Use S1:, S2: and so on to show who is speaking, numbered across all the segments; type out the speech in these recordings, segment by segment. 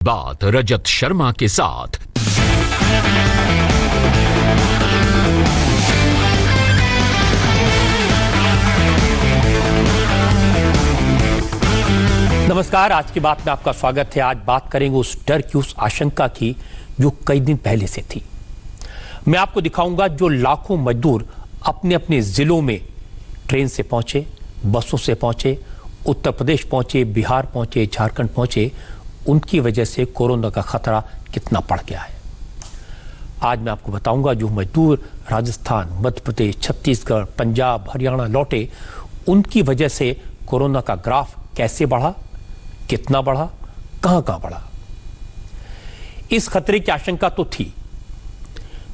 S1: बात रजत शर्मा के साथ।
S2: नमस्कार, आज की बात में आपका स्वागत है। आज बात करेंगे उस डर की, उस आशंका की जो कई दिन पहले से थी। मैं आपको दिखाऊंगा जो लाखों मजदूर अपने अपने जिलों में ट्रेन से पहुंचे, बसों से पहुंचे, उत्तर प्रदेश पहुंचे, बिहार पहुंचे, झारखंड पहुंचे, उनकी वजह से कोरोना का खतरा कितना बढ़ गया है। आज मैं आपको बताऊंगा जो मजदूर राजस्थान, मध्य प्रदेश, छत्तीसगढ़, पंजाब, हरियाणा लौटे, उनकी वजह से कोरोना का ग्राफ कैसे बढ़ा, कितना बढ़ा, कहां बढ़ा। इस खतरे की आशंका तो थी,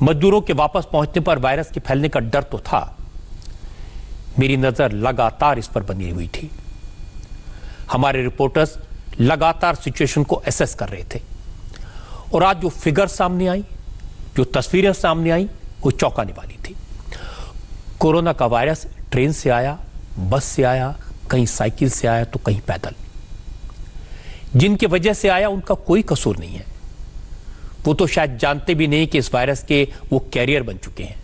S2: मजदूरों के वापस पहुंचने पर वायरस के फैलने का डर तो था। मेरी नजर लगातार इस पर बनी हुई थी। हमारे रिपोर्टर्स लगातार सिचुएशन को एसेस कर रहे थे और आज जो फिगर सामने आई, जो तस्वीरें सामने आई, वो चौंकाने वाली थी। कोरोना का वायरस ट्रेन से आया, बस से आया, कहीं साइकिल से आया तो कहीं पैदल। जिनकी वजह से आया उनका कोई कसूर नहीं है। वो तो शायद जानते भी नहीं कि इस वायरस के वो कैरियर बन चुके हैं।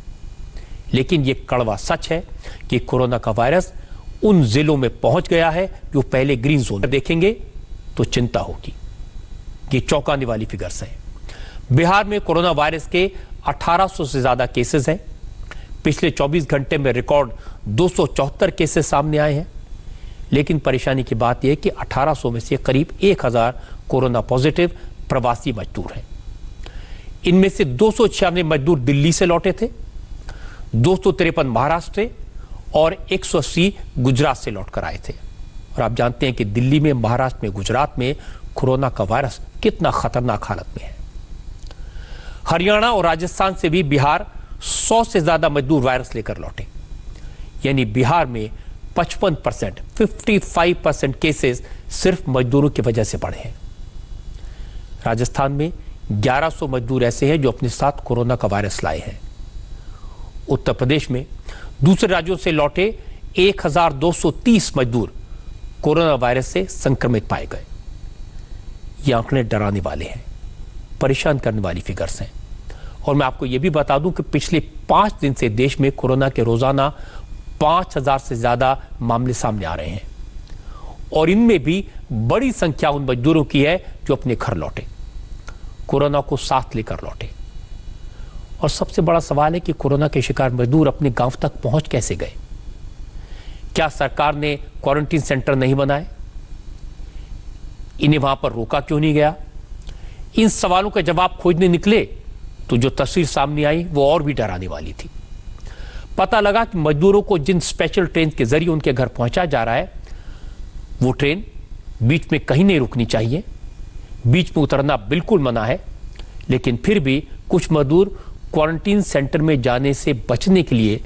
S2: लेकिन ये कड़वा सच है कि कोरोना का वायरस उन जिलों में पहुंच गया है जो पहले ग्रीन जोन में। देखेंगे तो चिंता होगी। ये चौंकाने वाली फिगर्स हैं। बिहार में कोरोना वायरस के 1800 से ज्यादा केसेस हैं। पिछले 24 घंटे में रिकॉर्ड 274 केसेस सामने आए हैं। लेकिन परेशानी की बात यह है कि 1800 में से करीब 1000 कोरोना पॉजिटिव प्रवासी मजदूर हैं। इनमें से 296 मजदूर दिल्ली से लौटे थे, 253 महाराष्ट्र से और 180 गुजरात से लौटकर आए थे। और आप जानते हैं कि दिल्ली में, महाराष्ट्र में, गुजरात में कोरोना का वायरस कितना खतरनाक हालत में है। हरियाणा और राजस्थान से भी बिहार 100 से ज्यादा मजदूर वायरस लेकर लौटे। यानी बिहार में 55%, 55% केसेस सिर्फ मजदूरों की वजह से बढ़े हैं। राजस्थान में 1100 मजदूर ऐसे हैं जो अपने साथ कोरोना का वायरस लाए हैं। उत्तर प्रदेश में दूसरे राज्यों से लौटे 1230 मजदूर कोरोना वायरस से संक्रमित पाए गए। ये आंकड़े डराने वाले हैं, परेशान करने वाली फिगर्स हैं। और मैं आपको यह भी बता दूं कि पिछले 5 दिन से देश में कोरोना के रोजाना 5000 से ज्यादा मामले सामने आ रहे हैं। और इनमें भी बड़ी संख्या उन मजदूरों की है जो अपने घर लौटे, कोरोना को साथ लेकर लौटे। और सबसे बड़ा सवाल है कि कोरोना के शिकार मजदूर अपने गांव तक पहुंच कैसे गए? क्या सरकार ने क्वारंटीन सेंटर नहीं बनाए? इन्हें वहां पर रोका क्यों नहीं गया? इन सवालों का जवाब खोजने निकले तो जो तस्वीर सामने आई वो और भी डराने वाली थी। पता लगा कि मजदूरों को जिन स्पेशल ट्रेन के जरिए उनके घर पहुंचा जा रहा है, वो ट्रेन बीच में कहीं नहीं रुकनी चाहिए, बीच में उतरना बिल्कुल मना है। लेकिन फिर भी कुछ मजदूर क्वारंटीन सेंटर में जाने से बचने के लिए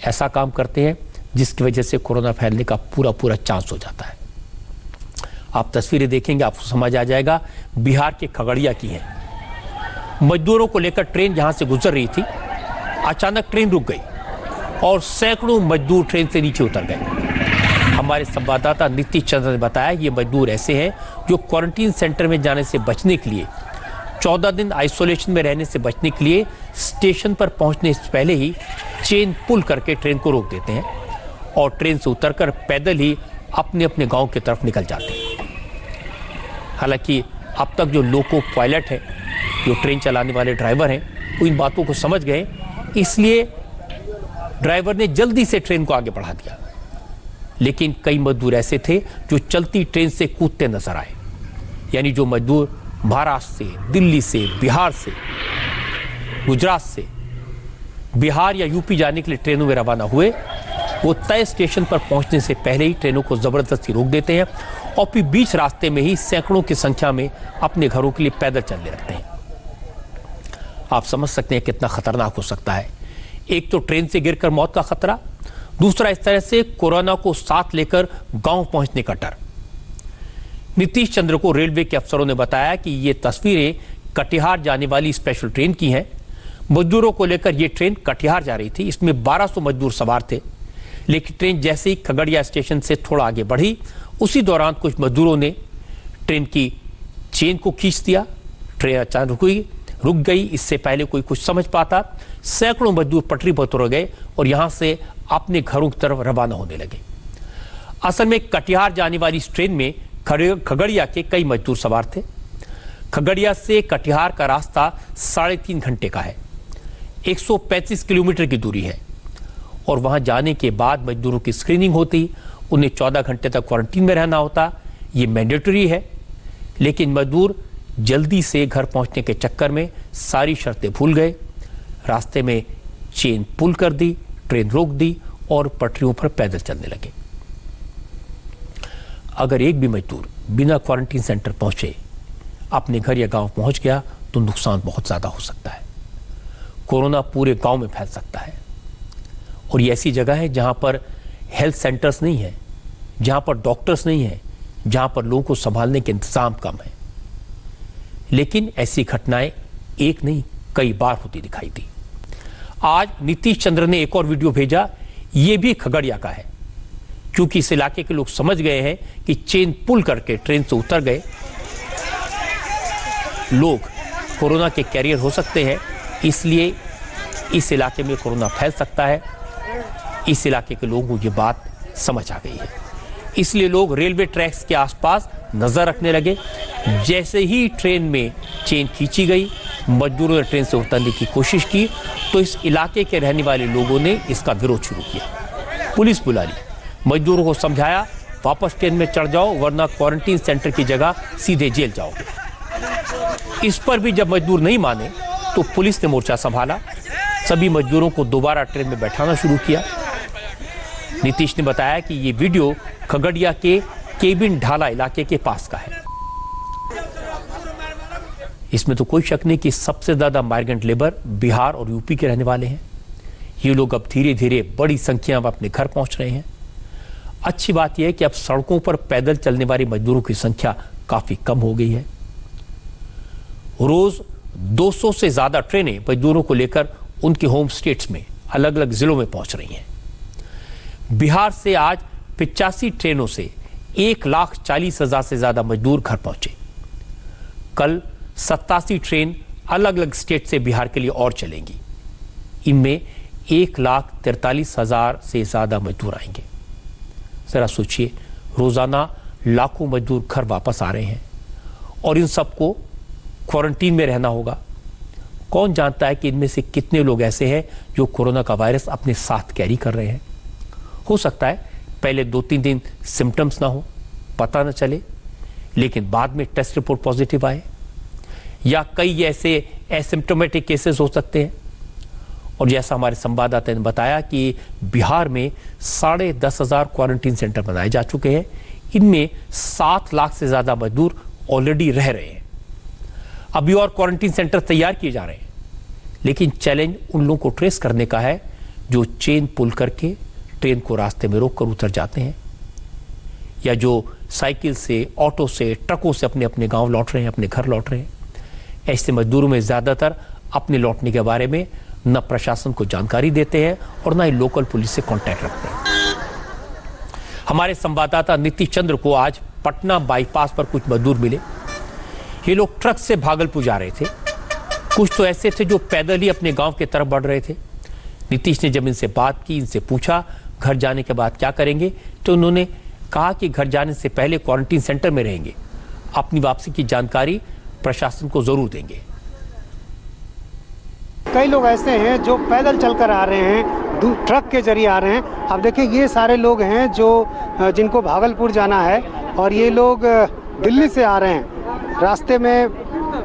S2: ऐसा काम करते हैं जिसकी वजह से कोरोना फैलने का पूरा चांस हो जाता है। आप तस्वीरें देखेंगे, आपको समझ आ जाएगा। बिहार के खगड़िया की है। मजदूरों को लेकर ट्रेन यहां से गुजर रही थी, अचानक ट्रेन रुक गई और सैकड़ों मजदूर ट्रेन से नीचे उतर गए। हमारे संवाददाता नीतीश चंद्र ने बताया ये मजदूर ऐसे हैं जो क्वारंटीन सेंटर में जाने से बचने के लिए, 14 दिन आइसोलेशन में रहने से बचने के लिए स्टेशन पर पहुंचने से पहले ही चेन पुल करके ट्रेन को रोक देते हैं और ट्रेन से उतरकर पैदल ही अपने अपने गांव की तरफ निकल जाते हैं। हालांकि अब तक जो लोको पायलट है, जो ट्रेन चलाने वाले ड्राइवर हैं, वो इन बातों को समझ गए, इसलिए ड्राइवर ने जल्दी से ट्रेन को आगे बढ़ा दिया। लेकिन कई मजदूर ऐसे थे जो चलती ट्रेन से कूदते नजर आए। यानी जो मजदूर महाराष्ट्र से, दिल्ली से, बिहार से, गुजरात से बिहार या यूपी जाने के लिए ट्रेनों में रवाना हुए, वो तय स्टेशन पर पहुंचने से पहले ही ट्रेनों को जबरदस्ती रोक देते हैं और फिर बीच रास्ते में ही सैकड़ों की संख्या में अपने घरों के लिए पैदल चलने लगते हैं। आप समझ सकते हैं कितना खतरनाक हो सकता है। एक तो ट्रेन से गिरकर मौत का खतरा, दूसरा इस तरह से कोरोना को साथ लेकर गांव पहुंचने का डर। नीतीश चंद्र को रेलवे के अफसरों ने बताया कि ये तस्वीरें कटिहार जाने वाली स्पेशल ट्रेन की हैं। मजदूरों को लेकर यह ट्रेन कटिहार जा रही थी। इसमें 1200 मजदूर सवार थे। लेकिन ट्रेन जैसे ही खगड़िया स्टेशन से थोड़ा आगे बढ़ी, उसी दौरान कुछ मजदूरों ने ट्रेन की चेन को खींच दिया, ट्रेन अचानक रुक गई। इससे पहले कोई कुछ समझ पाता, सैकड़ों मजदूर पटरी पर उतर गए और यहां से अपने घरों की तरफ रवाना होने लगे। असल में कटिहार जाने वाली इस ट्रेन में खगड़िया के कई मजदूर सवार थे। खगड़िया से कटिहार का रास्ता 3.5 घंटे का है, 135 किलोमीटर की दूरी है और वहां जाने के बाद मजदूरों की स्क्रीनिंग होती, उन्हें 14 घंटे तक क्वारंटीन में रहना होता। ये मैंडेटरी है, लेकिन मजदूर जल्दी से घर पहुंचने के चक्कर में सारी शर्तें भूल गए। रास्ते में चेन पुल कर दी, ट्रेन रोक दी और पटरियों पर पैदल चलने लगे। अगर एक भी मजदूर बिना क्वारंटीन सेंटर पहुंचे अपने घर या गांव पहुंच गया तो नुकसान बहुत ज्यादा हो सकता है। कोरोना पूरे गांव में फैल सकता है और ये ऐसी जगह है जहां पर हेल्थ सेंटर्स नहीं है, जहां पर डॉक्टर्स नहीं है, जहां पर लोगों को संभालने के इंतजाम कम है। लेकिन ऐसी घटनाएं एक नहीं कई बार होती दिखाई दी। आज नीतीश चंद्र ने एक और वीडियो भेजा, ये भी खगड़िया का है, क्योंकि इस इलाके के लोग समझ गए हैं कि चेन पुल करके ट्रेन से उतर गए लोग कोरोना के कैरियर हो सकते हैं, इसलिए इस इलाके में कोरोना फैल सकता है। इस इलाके के लोगों को ये बात समझ आ गई है, इसलिए लोग रेलवे ट्रैक्स के आसपास नजर रखने लगे। जैसे ही ट्रेन में चेन खींची गई, मजदूरों ने ट्रेन से उतरने की कोशिश की तो इस इलाके के रहने वाले लोगों ने इसका विरोध शुरू किया। पुलिस बुला ली, मजदूरों को समझाया वापस ट्रेन में चढ़ जाओ वरना क्वारंटीन सेंटर की जगह सीधे जेल जाओगे। इस पर भी जब मजदूर नहीं माने तो पुलिस ने मोर्चा संभाला, सभी मजदूरों को दोबारा ट्रेन में बैठाना शुरू किया। नीतीश ने बताया कि ये वीडियो खगड़िया के केबिन ढाला इलाके के पास का है। इसमें तो कोई शक नहीं कि सबसे ज्यादा माइग्रेंट लेबर बिहार और यूपी के रहने वाले हैं। ये लोग अब धीरे धीरे बड़ी संख्या में अपने घर पहुंच रहे हैं। अच्छी बात यह है कि अब सड़कों पर पैदल चलने वाले मजदूरों की संख्या काफी कम हो गई है। रोज 200 से ज्यादा ट्रेनें मजदूरों को लेकर उनके होम स्टेट्स में अलग अलग जिलों में पहुंच रही हैं। बिहार से आज 85 ट्रेनों से 1,40,000 से ज्यादा मजदूर घर पहुंचे। कल 87 ट्रेन अलग अलग स्टेट से बिहार के लिए और चलेंगी। इनमें 1,43,000 से ज्यादा मजदूर आएंगे। जरा सोचिए, रोजाना लाखों मजदूर घर वापस आ रहे हैं और इन सबको क्वारंटीन में रहना होगा। कौन जानता है कि इनमें से कितने लोग ऐसे हैं जो कोरोना का वायरस अपने साथ कैरी कर रहे हैं। हो सकता है पहले 2-3 दिन सिम्टम्स ना हो, पता ना चले, लेकिन बाद में टेस्ट रिपोर्ट पॉजिटिव आए, या कई ऐसे एसिम्प्टोमेटिक केसेस हो सकते हैं। और जैसा हमारे संवाददाता ने बताया कि बिहार में 10,500 क्वारंटीन सेंटर बनाए जा चुके हैं। इनमें 7 लाख से ज्यादा मजदूर ऑलरेडी रह रहे हैं। अभी और क्वारंटीन सेंटर तैयार किए जा रहे हैं, लेकिन चैलेंज उन लोगों को ट्रेस करने का है जो चेन पुल करके ट्रेन को रास्ते में रोक कर उतर जाते हैं, या जो साइकिल से, ऑटो से, ट्रकों से अपने अपने गांव लौट रहे हैं, अपने घर लौट रहे हैं। ऐसे मजदूरों में ज्यादातर अपने लौटने के बारे में न प्रशासन को जानकारी देते हैं और न ही लोकल पुलिस से कांटेक्ट रखते हैं। हमारे संवाददाता नीतीश चंद्र को आज पटना बाईपास पर कुछ मजदूर मिले। ये लोग ट्रक से भागलपुर जा रहे थे, कुछ तो ऐसे थे जो पैदल ही अपने गांव की तरफ बढ़ रहे थे। नीतीश ने जब इनसे बात की, इनसे पूछा घर जाने के बाद क्या करेंगे, तो उन्होंने कहा कि घर जाने से पहले क्वारंटीन सेंटर में रहेंगे, अपनी वापसी की जानकारी प्रशासन को जरूर देंगे।
S3: कई लोग ऐसे हैं जो पैदल चलकर आ रहे हैं, ट्रक के जरिए आ रहे हैं। अब देखिए, ये सारे लोग हैं जो जिनको भागलपुर जाना है और ये लोग दिल्ली से आ रहे हैं। रास्ते में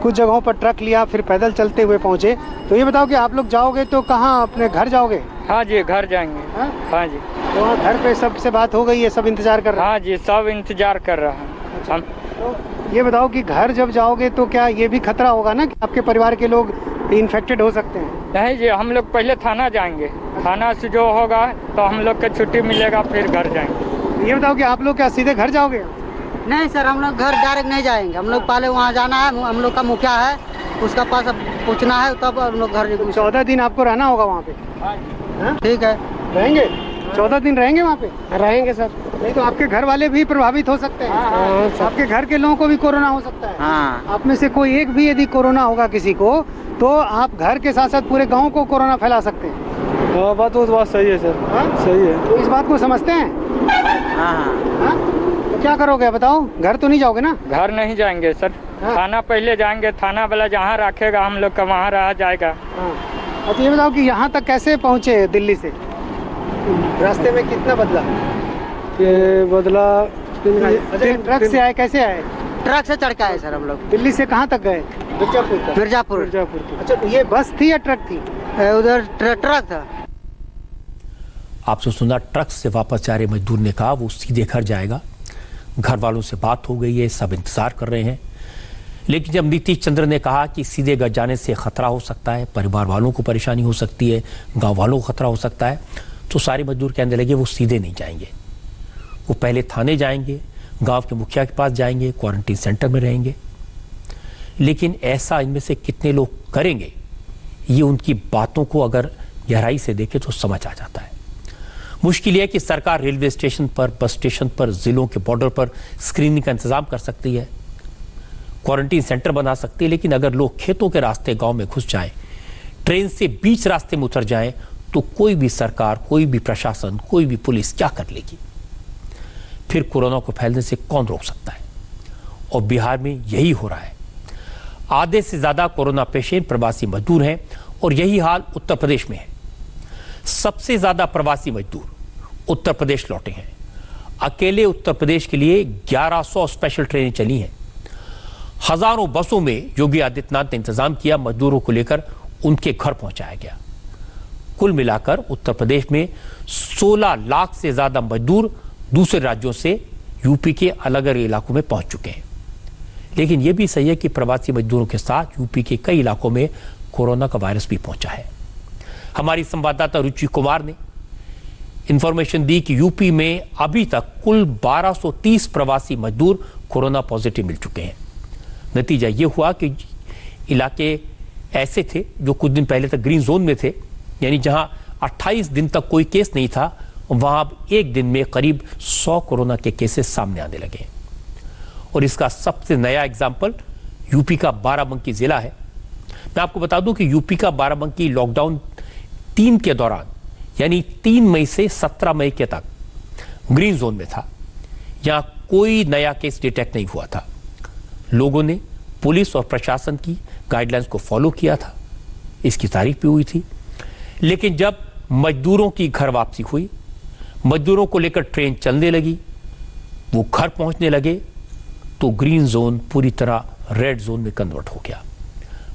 S3: कुछ जगहों पर ट्रक लिया, फिर पैदल चलते हुए पहुंचे। तो ये बताओ कि आप लोग जाओगे तो कहाँ, अपने घर जाओगे?
S4: हाँ जी, घर जाएंगे। हाँ जी।
S3: तो घर पे सबसे बात हो गई है, सब इंतजार कर रहे हैं?
S4: हाँ जी, सब इंतजार कर रहा है।
S3: अच्छा। तो ये बताओ कि घर जब जाओगे तो क्या ये भी खतरा होगा ना कि आपके परिवार के लोग इन्फेक्टेड हो सकते हैं?
S4: नहीं जी, हम लोग पहले थाना जाएंगे, थाना से जो होगा तो हम लोग को छुट्टी मिलेगा, फिर घर जाएंगे।
S3: ये बताओ कि आप लोग क्या सीधे घर जाओगे?
S5: नहीं सर, हम लोग घर डायरेक्ट नहीं जाएंगे। हम लोग पहले वहाँ जाना है, हम लोग का मुखिया है, उसका पास अब पूछना है, तब हम लोग घर।
S3: 14 दिन आपको रहना होगा वहाँ पे?
S4: हाँ जी।
S3: हाँ?
S5: ठीक है,
S3: रहेंगे? 14 दिन रहेंगे वहाँ पे?
S6: रहेंगे सर।
S3: नहीं तो आपके घर वाले भी प्रभावित हो सकते हैं। आपके घर के लोगों को भी कोरोना हो सकता है।
S5: हाँ।
S3: आप में से कोई एक भी यदि कोरोना होगा किसी को, तो आप घर के साथ साथ पूरे गांव को कोरोना फैला सकते हैं।
S6: बात सही है सर। सही है।
S3: तो इस बात को समझते हैं? हाँ? तो क्या करोगे बताओ? घर तो नहीं जाओगे ना?
S4: घर नहीं जाएंगे सर। थाना पहले जाएंगे, थाना वाला जहाँ रखेगा हम लोग का वहाँ रहा जाएगा।
S3: अच्छा ये बताओ कि यहाँ तक कैसे पहुँचे दिल्ली से? रास्ते में कितना बदला?
S6: ये बदला
S3: ट्रक से आए, कैसे आए?
S5: ट्रक से चढ़ के आए सर हम लोग।
S3: दिल्ली से कहाँ तक गए? मिर्जापुर।
S6: मिर्जापुर।
S3: अच्छा तो ये बस थी या ट्रक थी?
S5: उधर ट्रक था।
S2: आपसे सुना, ट्रक से वापस जा रहे मजदूर ने कहा वो सीधे घर जाएगा। घर वालों से बात हो गई है, सब इंतजार कर रहे हैं। लेकिन जब नीतीश चंद्र ने कहा कि सीधे घर जाने से खतरा हो सकता है, परिवार वालों को परेशानी हो सकती है, गांव वालों को खतरा हो सकता है, तो सारे मजदूर कहने लगे वो सीधे नहीं जाएंगे। वो पहले थाने जाएंगे, गांव के मुखिया के पास जाएंगे, क्वारंटीन सेंटर में रहेंगे। लेकिन ऐसा इनमें से कितने लोग करेंगे, ये उनकी बातों को अगर गहराई से देखें तो समझ आ जाता है। मुश्किल है कि सरकार रेलवे स्टेशन पर, बस स्टेशन पर, जिलों के बॉर्डर पर स्क्रीनिंग का इंतजाम कर सकती है, क्वारंटीन सेंटर बना सकती है, लेकिन अगर लोग खेतों के रास्ते गांव में घुस जाएं, ट्रेन से बीच रास्ते में उतर जाएं, तो कोई भी सरकार, कोई भी प्रशासन, कोई भी पुलिस क्या कर लेगी? फिर कोरोना को फैलने से कौन रोक सकता है? और बिहार में यही हो रहा है। आधे से ज्यादा कोरोना पेशेंट प्रवासी मजदूर हैं और यही हाल उत्तर प्रदेश में है। सबसे ज्यादा प्रवासी मजदूर उत्तर प्रदेश लौटे हैं। अकेले उत्तर प्रदेश के लिए 1100 स्पेशल ट्रेनें चली हैं। हजारों बसों में योगी आदित्यनाथ ने इंतजाम किया, मजदूरों को लेकर उनके घर पहुंचाया गया। कुल मिलाकर उत्तर प्रदेश में 16 लाख से ज्यादा मजदूर दूसरे राज्यों से यूपी के अलग अलग इलाकों में पहुंच चुके हैं। लेकिन यह भी सही है कि प्रवासी मजदूरों के साथ यूपी के कई इलाकों में कोरोना का वायरस भी पहुंचा है। हमारी संवाददाता रुचि कुमार ने इंफॉर्मेशन दी कि यूपी में अभी तक कुल 1230 प्रवासी मजदूर कोरोना पॉजिटिव मिल चुके हैं। नतीजा यह हुआ कि इलाके ऐसे थे जो कुछ दिन पहले तक ग्रीन जोन में थे, यानी जहां 28 दिन तक कोई केस नहीं था, वहां अब एक दिन में करीब 100 कोरोना के केसेस सामने आने लगे। और इसका सबसे नया एग्जाम्पल यूपी का बाराबंकी जिला है। मैं आपको बता दूं कि यूपी का बाराबंकी लॉकडाउन 3 के दौरान, यानी 3 मई से 17 मई के तक ग्रीन जोन में था। यहां कोई नया केस डिटेक्ट नहीं हुआ था। लोगों ने पुलिस और प्रशासन की गाइडलाइंस को फॉलो किया था, इसकी तारीफ भी हुई थी। लेकिन जब मजदूरों की घर वापसी हुई, मजदूरों को लेकर ट्रेन चलने लगी, वो घर पहुंचने लगे, तो ग्रीन जोन पूरी तरह रेड जोन में कन्वर्ट हो गया।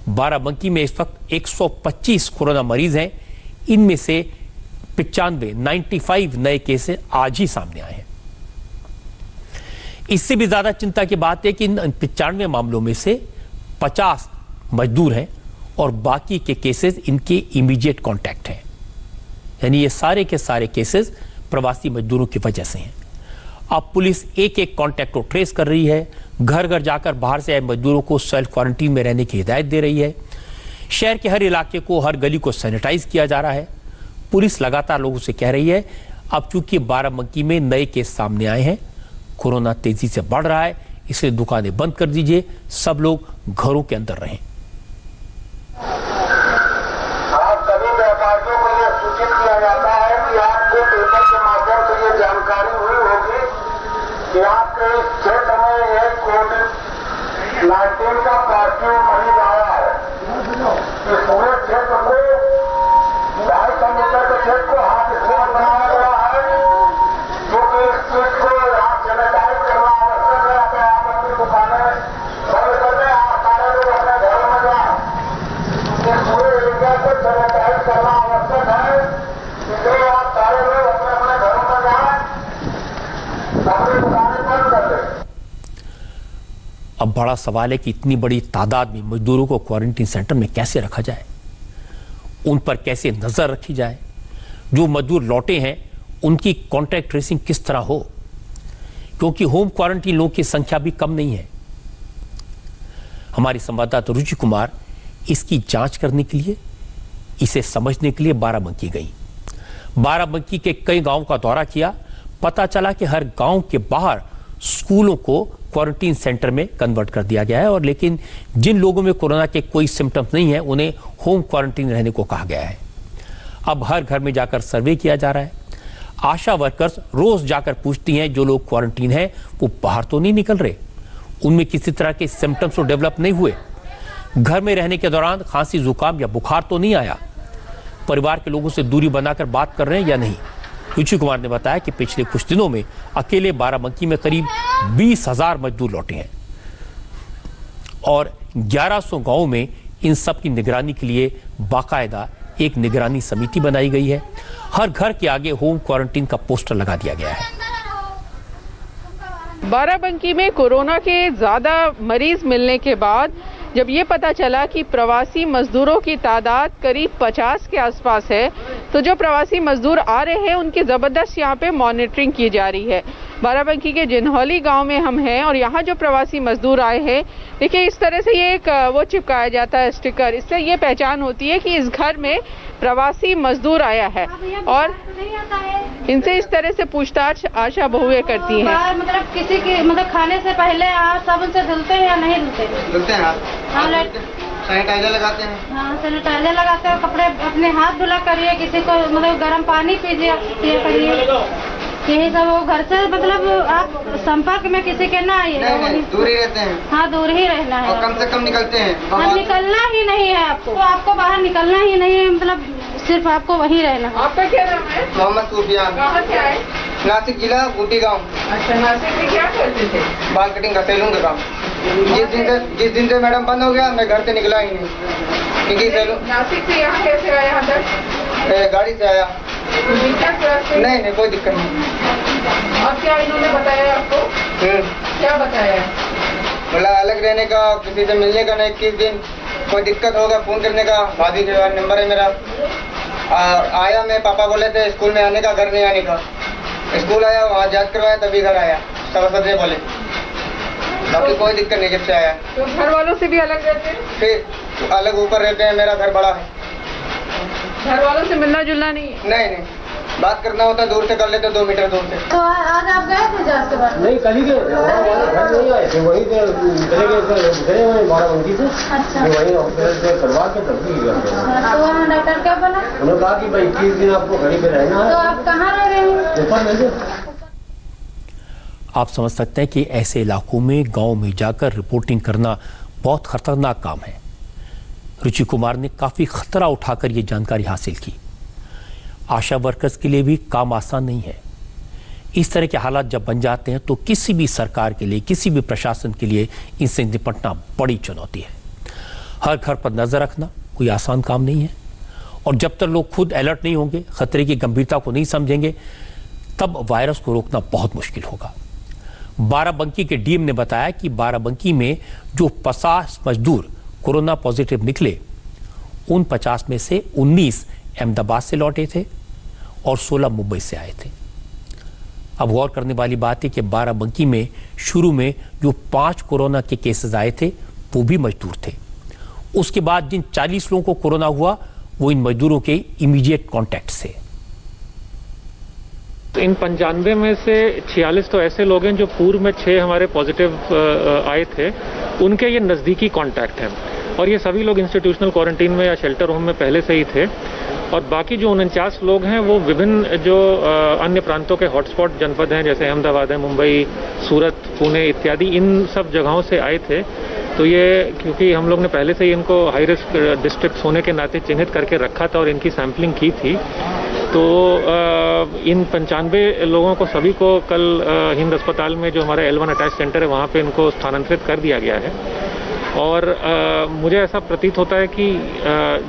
S2: बाराबंकी में इस वक्त 125 कोरोना मरीज हैं। इनमें से 95 नए केसेस आज ही सामने आए हैं। इससे भी ज्यादा चिंता की बात है कि इन 95 मामलों में से 50 मजदूर हैं और बाकी के केसेस इनके इमीडिएट कांटेक्ट हैं, यानी ये सारे के सारे केसेस प्रवासी मजदूरों की वजह से हैं। अब पुलिस एक एक कांटेक्ट को ट्रेस कर रही है, घर घर जाकर बाहर से आए मजदूरों को सेल्फ क्वारंटीन में रहने की हिदायत दे रही है। शहर के हर इलाके को, हर गली को सैनिटाइज किया जा रहा है। पुलिस लगातार लोगों से कह रही है, अब चूंकि बाराबंकी में नए केस सामने आए हैं, कोरोना तेजी से बढ़ रहा है, इसलिए दुकानें बंद कर दीजिए, सब लोग घरों के अंदर रहें।
S7: आप सभी व्यापारियों को यह सूचित किया जाता है कि आपको पेपर के माध्यम से ये जानकारी हुई होगी कि आपके इस क्षेत्र में एक कोविड-19 का पॉजिटिव मरीज आया है। इस पूरे क्षेत्र को 250 मीटर के क्षेत्र को हाथ स्पॉट बनाया गया है, क्योंकि इस चीज को यहाँ सैनिटाइज करना आवश्यक है। तो आप अपनी दुकानें बंद कर दें, आप सारे लोग अपने घर में जाएं। इस पूरे एरिया को सैनिटाइज करना आवश्यक है, इसलिए आप सारे लोग अपने अपने घरों में जाएं, अपनी दुकानें बंद कर दें।
S2: अब बड़ा सवाल है कि इतनी बड़ी तादाद में मजदूरों को क्वारंटीन सेंटर में कैसे रखा जाए, उन पर कैसे नजर रखी जाए, जो मजदूर लौटे हैं उनकी कॉन्टैक्ट ट्रेसिंग किस तरह हो, क्योंकि होम क्वारंटीन लोगों की संख्या भी कम नहीं है। हमारी संवाददाता रुचि कुमार इसकी जांच करने के लिए, इसे समझने के लिए बाराबंकी गई। बाराबंकी के कई गांवों का दौरा किया, पता चला कि हर गांव के बाहर स्कूलों को क्वारंटीन सेंटर में कन्वर्ट कर दिया गया है, और लेकिन जिन लोगों में कोरोना के कोई सिम्टम्स नहीं है उन्हें होम क्वारंटीन रहने को कहा गया है। अब हर घर में जाकर सर्वे किया जा रहा है। आशा वर्कर्स रोज जाकर पूछती हैं जो लोग क्वारंटीन हैं वो बाहर तो नहीं निकल रहे, उनमें किसी तरह के सिम्टम्स तो डेवलप नहीं हुए, घर में रहने के दौरान खांसी जुकाम या बुखार तो नहीं आया, परिवार के लोगों से दूरी बनाकर बात कर रहे हैं या नहीं। रुचि कुमार ने बताया कि पिछले कुछ दिनों में अकेले बाराबंकी में करीब 20,000 मजदूर लौटे हैं और 1100 गांवों में इन सब की निगरानी के लिए बाकायदा एक निगरानी समिति बनाई गई है। हर घर के आगे होम क्वारंटीन का पोस्टर लगा दिया गया है।
S8: बाराबंकी में कोरोना के ज्यादा मरीज मिलने के बाद जब ये पता चला कि प्रवासी मजदूरों की तादाद करीब 50 के आसपास है, तो जो प्रवासी मजदूर आ रहे हैं उनकी जबरदस्त यहाँ पे मॉनिटरिंग की जा रही है। बाराबंकी के जिन्हौली गांव में हम हैं और यहाँ जो प्रवासी मजदूर आए हैं, देखिए इस तरह से ये एक वो चिपकाया जाता है स्टिकर, इससे ये पहचान होती है कि इस घर में प्रवासी मजदूर आया है और इनसे इस तरह से पूछताछ आशा बहुएं करती हैं।
S9: मतलब किसी की मतलब खाने से पहले आप साबुन से धुलते हैं या नहीं धुलते?
S5: धुलते हैं हाथ, सैनिटाइजर लगाते हैं।
S9: हाँ, सैनिटाइजर लगाते हैं, कपड़े अपने हाथ धुला करिए, किसी को मतलब गर्म पानी पीजिए करिए, यही सब। वो घर से मतलब आप संपर्क में किसी के ना आइए,
S5: दूर ही रहते हैं।
S9: हाँ, दूर ही रहना है
S5: और कम से कम निकलते हैं,
S9: हाँ, निकलना ही नहीं है आपको, तो आपको बाहर निकलना ही नहीं है, मतलब सिर्फ आपको वहीं रहना है।
S8: आपका क्या नाम है?
S5: मोहम्मद सूफियान।
S8: कहाँ से आए?
S5: नासिक जिला गुटी गाँव।
S8: अच्छा, नासिक में क्या करते थे?
S5: बाल कटिंग का सैलून का काम। जिस दिन से मैडम बंद हो गया मैं घर से निकला ही नहीं, क्योंकि सैलून।
S8: नासिक से यहाँ कैसे आया? यहाँ तक
S5: गाड़ी से आया। नहीं कोई दिक्कत नहीं।
S8: और क्या इन्होंने बताया आपको? क्या बताया?
S5: बोला अलग रहने का, किसी से मिलने का नहीं, 21 दिन, कोई दिक्कत होगा फोन करने का, भाभी के नंबर है मेरा। आया मैं, पापा बोले थे स्कूल में आने का, घर नहीं आने का। स्कूल आया, वहाँ जांच करवाया, तभी घर आया, सब ने बोले, बाकी कोई दिक्कत नहीं। जब से आया
S8: तो घर वालों से भी अलग रहते हैं?
S5: फिर अलग ऊपर रहते हैं, मेरा घर बड़ा है,
S8: घर वालों से मिलना जुलना नहीं?
S5: नहीं, बात करना होता दूर से कर लेते, 2 मीटर दूर से।
S9: तो आज आप गए थे जांच के बाद?
S10: नहीं, कल ही घर नहीं आए थे, वहीं चले गए बाराबंकी से। अच्छा, वहीं हॉस्पिटल से करवा के तब भी करते हैं।
S9: तो वहाँ डॉक्टर क्या बोला?
S10: उन्होंने कहा कि भाई 21 दिन आपको घर पे रहना है।
S9: तो आप कहाँ रह रहे हैं?
S2: आप समझ सकते हैं कि ऐसे इलाकों में गांव में जाकर रिपोर्टिंग करना बहुत खतरनाक काम है। रुचि कुमार ने काफी खतरा उठाकर ये जानकारी हासिल की। आशा वर्कर्स के लिए भी काम आसान नहीं है। इस तरह के हालात जब बन जाते हैं तो किसी भी सरकार के लिए, किसी भी प्रशासन के लिए इनसे निपटना बड़ी चुनौती है। हर घर पर नजर रखना कोई आसान काम नहीं है, और जब तक लोग खुद अलर्ट नहीं होंगे, खतरे की गंभीरता को नहीं समझेंगे, तब वायरस को रोकना बहुत मुश्किल होगा। बाराबंकी के डीएम ने बताया कि बाराबंकी में जो 50 मजदूर कोरोना पॉजिटिव निकले, उन 50 में से 19 अहमदाबाद से लौटे थे और 16 मुंबई से आए थे। अब गौर करने वाली बात है कि बाराबंकी में शुरू में जो 5 कोरोना के केसेस आए थे वो भी मजदूर थे। उसके बाद जिन 40 लोगों को कोरोना हुआ वो इन मजदूरों के इमीडिएट कॉन्टैक्ट से।
S11: इन 95 में से 46 तो ऐसे लोग हैं जो पूर्व में 6 हमारे पॉजिटिव आए थे, उनके ये नज़दीकी कॉन्टैक्ट हैं, और ये सभी लोग इंस्टीट्यूशनल क्वारंटीन में या शेल्टर होम में पहले से ही थे। और बाकी जो 49 लोग हैं वो विभिन्न जो अन्य प्रांतों के हॉटस्पॉट जनपद हैं, जैसे अहमदाबाद है, मुंबई, सूरत, पुणे इत्यादि, इन सब जगहों से आए थे। तो ये क्योंकि हम लोग ने पहले से ही इनको हाई रिस्क डिस्ट्रिक्ट्स होने के नाते चिन्हित करके रखा था और इनकी सैंपलिंग की थी, तो इन 95 लोगों को सभी को कल हिंद अस्पताल में जो हमारा L1 अटैच सेंटर है वहाँ पे इनको स्थानांतरित कर दिया गया है। और मुझे ऐसा प्रतीत होता है कि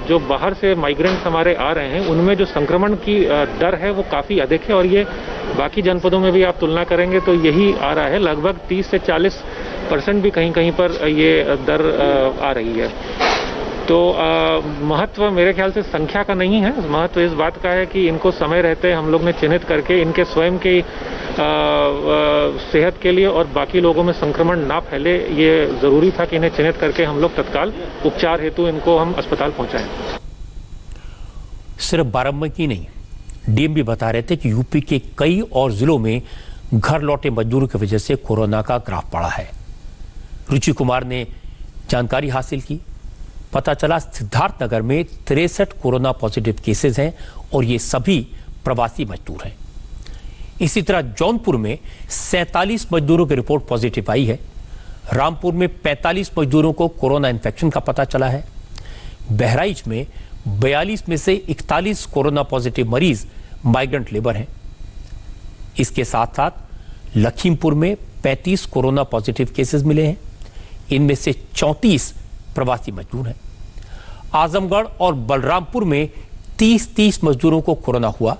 S11: जो बाहर से माइग्रेंट्स हमारे आ रहे हैं उनमें जो संक्रमण की दर है वो काफ़ी अधिक है, और ये बाकी जनपदों में भी आप तुलना करेंगे तो यही आ रहा है, लगभग 30 से 40% भी कहीं कहीं पर ये दर आ रही है। तो महत्व मेरे ख्याल से संख्या का नहीं है, महत्व इस बात का है कि इनको समय रहते हम लोग ने चिन्हित करके इनके स्वयं की सेहत के लिए और बाकी लोगों में संक्रमण ना फैले, ये जरूरी था कि इन्हें चिन्हित करके हम लोग तत्काल उपचार हेतु इनको हम अस्पताल पहुंचाएं।
S2: सिर्फ बाराबंकी नहीं, डीएम बता रहे थे कि यूपी के कई और जिलों में घर लौटे मजदूरों की वजह से कोरोना का ग्राफ बढ़ा है। रुचि कुमार ने जानकारी हासिल की, पता चला सिद्धार्थनगर में 63 कोरोना पॉजिटिव केसेस हैं और ये सभी प्रवासी मजदूर हैं। इसी तरह जौनपुर में 47 मजदूरों की रिपोर्ट पॉजिटिव आई है। रामपुर में 45 मजदूरों को कोरोना इन्फेक्शन का पता चला है। बहराइच में 42 में से 41 कोरोना पॉजिटिव मरीज माइग्रेंट लेबर हैं। इसके साथ साथ लखीमपुर में 35 कोरोना पॉजिटिव केसेस मिले हैं। इनमें से 34 प्रवासी मजदूर हैं। आजमगढ़ और बलरामपुर में 30-30 मजदूरों को कोरोना हुआ।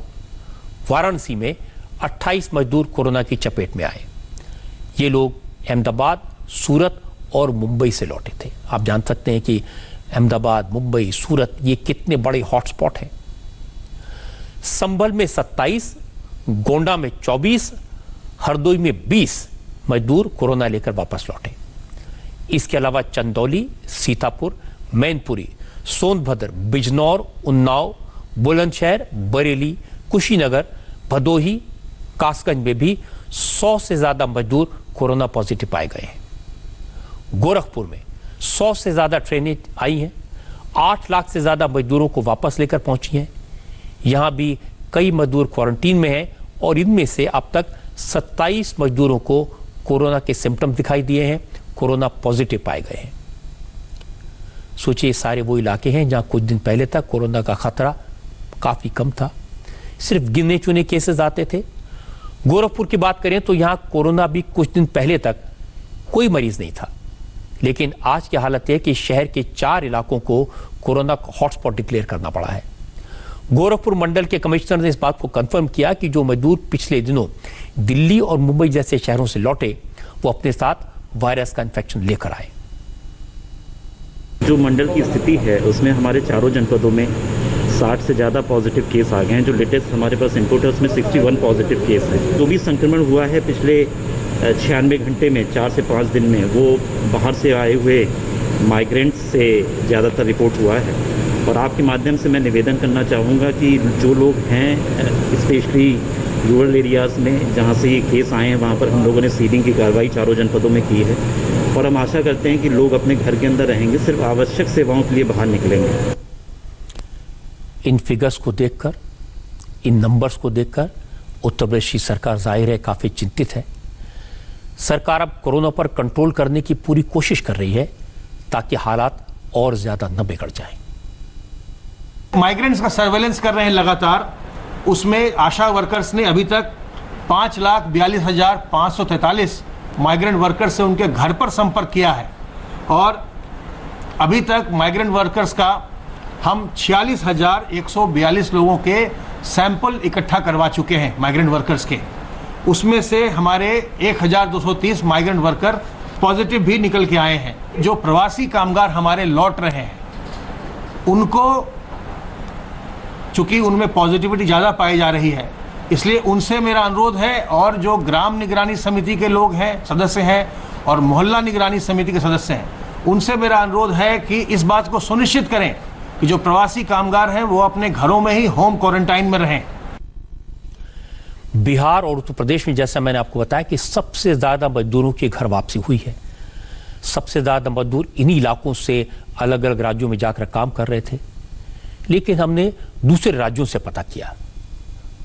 S2: वाराणसी में 28 मजदूर कोरोना की चपेट में आए। ये लोग अहमदाबाद, सूरत और मुंबई से लौटे थे। आप जान सकते हैं कि अहमदाबाद, मुंबई, सूरत ये कितने बड़े हॉटस्पॉट हैं। संभल में 27, गोंडा में 24, हरदोई में 20 मजदूर कोरोना लेकर वापस लौटे। इसके अलावा चंदौली, सीतापुर, मैनपुरी, सोनभद्र, बिजनौर, उन्नाव, बुलंदशहर, बरेली, कुशीनगर, भदोही, कासगंज में भी 100 से ज्यादा मजदूर कोरोना पॉजिटिव पाए गए हैं। गोरखपुर में 100 से ज्यादा ट्रेनें आई हैं। 8 लाख से ज्यादा मजदूरों को वापस लेकर पहुंची हैं। यहां भी कई मजदूर क्वारंटीन में हैं और इनमें से अब तक 27 मजदूरों को कोरोना के सिम्टम दिखाई दिए हैं, कोरोना पॉजिटिव पाए गए हैं। सोचिए, सारे वो इलाके हैं जहां कुछ दिन पहले तक कोरोना का खतरा काफी कम था, सिर्फ गिने चुने केसेस आते थे। गोरखपुर की बात करें तो यहां कोरोना भी कुछ दिन पहले तक कोई मरीज नहीं था, लेकिन आज की हालत है कि शहर के 4 इलाकों को कोरोना हॉटस्पॉट डिक्लेयर करना पड़ा है। गोरखपुर मंडल के कमिश्नर ने इस बात को कंफर्म किया कि जो मजदूर पिछले दिनों दिल्ली और मुंबई जैसे शहरों से लौटे वो अपने साथ वायरस का इन्फेक्शन लेकर आए।
S12: जो मंडल की स्थिति है उसमें हमारे चारों जनपदों में 60 से ज़्यादा पॉजिटिव केस आ गए हैं। जो लेटेस्ट हमारे पास इनपुट है उसमें 61 पॉजिटिव केस है। जो भी संक्रमण हुआ है पिछले 96 घंटे में, 4 से 5 दिन में, वो बाहर से आए हुए माइग्रेंट्स से ज़्यादातर रिपोर्ट हुआ है। और आपके माध्यम से मैं निवेदन करना चाहूँगा कि जो लोग हैं स्पेशली रूरल एरियाज़ में जहाँ से ये केस आए हैं वहाँ पर हम लोगों ने सीलिंग की कार्रवाई चारों जनपदों में की है और हम आशा करते हैं कि लोग अपने घर के अंदर रहेंगे, सिर्फ आवश्यक सेवाओं के लिए बाहर निकलेंगे।
S2: इन फिगर्स को देखकर, इन नंबर्स को देखकर उत्तर प्रदेश की सरकार जाहिर है काफ़ी चिंतित है। सरकार अब कोरोना पर कंट्रोल करने की पूरी कोशिश कर रही है ताकि हालात और ज़्यादा न बिगड़ जाएं।
S13: माइग्रेंट्स का सर्वेलेंस कर रहे हैं लगातार। उसमें आशा वर्कर्स ने अभी तक 5,42,543 माइग्रेंट वर्कर्स से उनके घर पर संपर्क किया है और अभी तक माइग्रेंट वर्कर्स का हम 46,142 लोगों के सैंपल इकट्ठा करवा चुके हैं माइग्रेंट वर्कर्स के। उसमें से हमारे 1,230 माइग्रेंट वर्कर पॉजिटिव भी निकल के आए हैं। जो प्रवासी कामगार हमारे लौट रहे हैं उनको, चूंकि उनमें पॉजिटिविटी ज़्यादा पाई जा रही है, इसलिए उनसे मेरा अनुरोध है और जो ग्राम निगरानी समिति के लोग हैं, सदस्य हैं और मोहल्ला निगरानी समिति के सदस्य हैं, उनसे मेरा अनुरोध है कि इस बात को सुनिश्चित करें कि जो प्रवासी कामगार हैं वो अपने घरों में ही होम क्वारंटाइन में रहें।
S2: बिहार और उत्तर प्रदेश में जैसा मैंने आपको बताया कि सबसे ज्यादा मजदूरों की घर वापसी हुई है। सबसे ज्यादा मजदूर इन्हीं इलाकों से अलग अलग राज्यों में जाकर काम कर रहे थे, लेकिन हमने दूसरे राज्यों से पता किया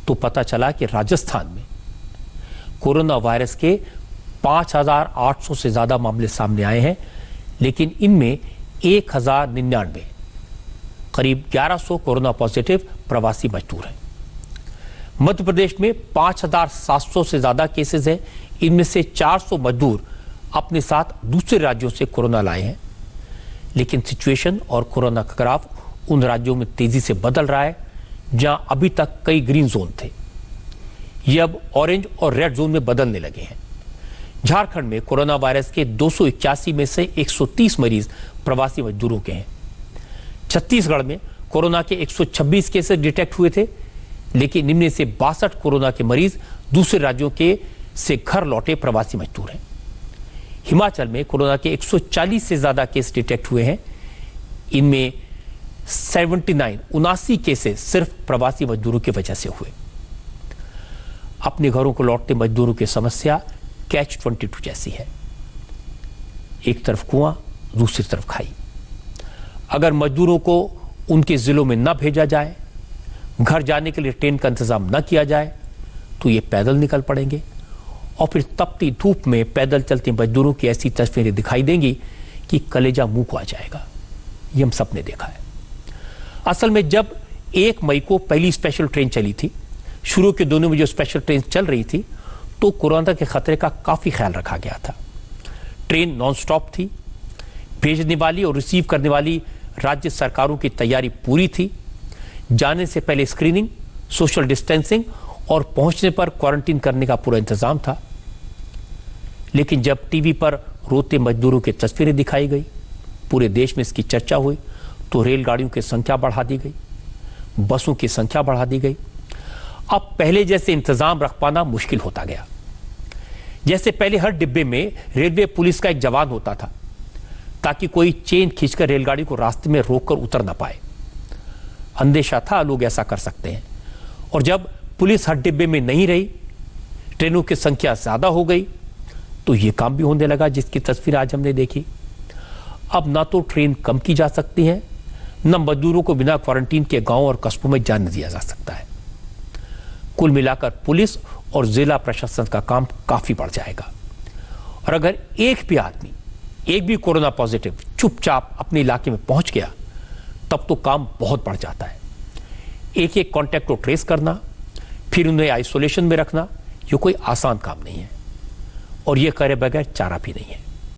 S2: तो पता चला कि राजस्थान में कोरोना वायरस के 5,800 से ज्यादा मामले सामने आए हैं, लेकिन इनमें 1,099 करीब 1100 कोरोना पॉजिटिव प्रवासी मजदूर हैं। मध्य प्रदेश में 5,700 से ज्यादा केसेस हैं। इनमें से 400 मजदूर अपने साथ दूसरे राज्यों से कोरोना लाए हैं, लेकिन सिचुएशन और कोरोना का ग्राफ उन राज्यों में तेजी से बदल रहा है जहां अभी तक कई ग्रीन जोन थे, ये अब ऑरेंज और रेड जोन में बदलने लगे हैं। झारखंड में कोरोना वायरस के 281 में से 130 मरीज प्रवासी मजदूरों के हैं। छत्तीसगढ़ में कोरोना के 126 केसेस डिटेक्ट हुए थे, लेकिन इनमें से 62 कोरोना के मरीज दूसरे राज्यों के से घर लौटे प्रवासी मजदूर हैं। हिमाचल में कोरोना के 140 से ज्यादा केस डिटेक्ट हुए हैं। इनमें 79 केसेस सिर्फ प्रवासी मजदूरों की वजह से हुए। अपने घरों को लौटते मजदूरों की समस्या कैच 22 जैसी है, एक तरफ कुआं, दूसरी तरफ खाई। अगर मजदूरों को उनके जिलों में न भेजा जाए, घर जाने के लिए ट्रेन का इंतजाम न किया जाए, तो ये पैदल निकल पड़ेंगे और फिर तपती धूप में पैदल चलते मजदूरों की ऐसी तस्वीरें दिखाई देंगी कि कलेजा मुंह को आ जाएगा। ये हम सबने देखा है। असल में जब 1 मई को पहली स्पेशल ट्रेन चली थी, शुरू के दिनों में जो स्पेशल ट्रेन चल रही थी, तो कोरोना के खतरे का काफी ख्याल रखा गया था। ट्रेन नॉन स्टॉप थी, भेजने वाली और रिसीव करने वाली राज्य सरकारों की तैयारी पूरी थी। जाने से पहले स्क्रीनिंग, सोशल डिस्टेंसिंग और पहुंचने पर क्वारंटीन करने का पूरा इंतजाम था। लेकिन जब टीवी पर रोते मजदूरों की तस्वीरें दिखाई गई, पूरे देश में इसकी चर्चा हुई, तो रेलगाड़ियों की संख्या बढ़ा दी गई, बसों की संख्या बढ़ा दी गई। अब पहले जैसे इंतजाम रख पाना मुश्किल होता गया। जैसे पहले हर डिब्बे में रेलवे पुलिस का एक जवान होता था, ताकि कोई चेन खींचकर रेलगाड़ी को रास्ते में रोककर उतर ना पाए। अंदेशा था लोग ऐसा कर सकते हैं। और जब पुलिस हर डिब्बे में नहीं रही, ट्रेनों की संख्या ज्यादा हो गई, तो यह काम भी होने लगा जिसकी तस्वीर आज हमने देखी। अब ना तो ट्रेन कम की जा सकती है, न मजदूरों को बिना क्वारंटीन के गांव और कस्बों में जाने दिया जा सकता है। कुल मिलाकर पुलिस और जिला प्रशासन का काम काफी बढ़ जाएगा। और अगर एक भी आदमी, एक भी कोरोना पॉजिटिव चुपचाप अपने इलाके में पहुंच गया, तब तो काम बहुत बढ़ जाता है। एक एक कॉन्टैक्ट को ट्रेस करना, फिर उन्हें आइसोलेशन में रखना, ये कोई आसान काम नहीं है और ये करे बगैर चारा भी नहीं है।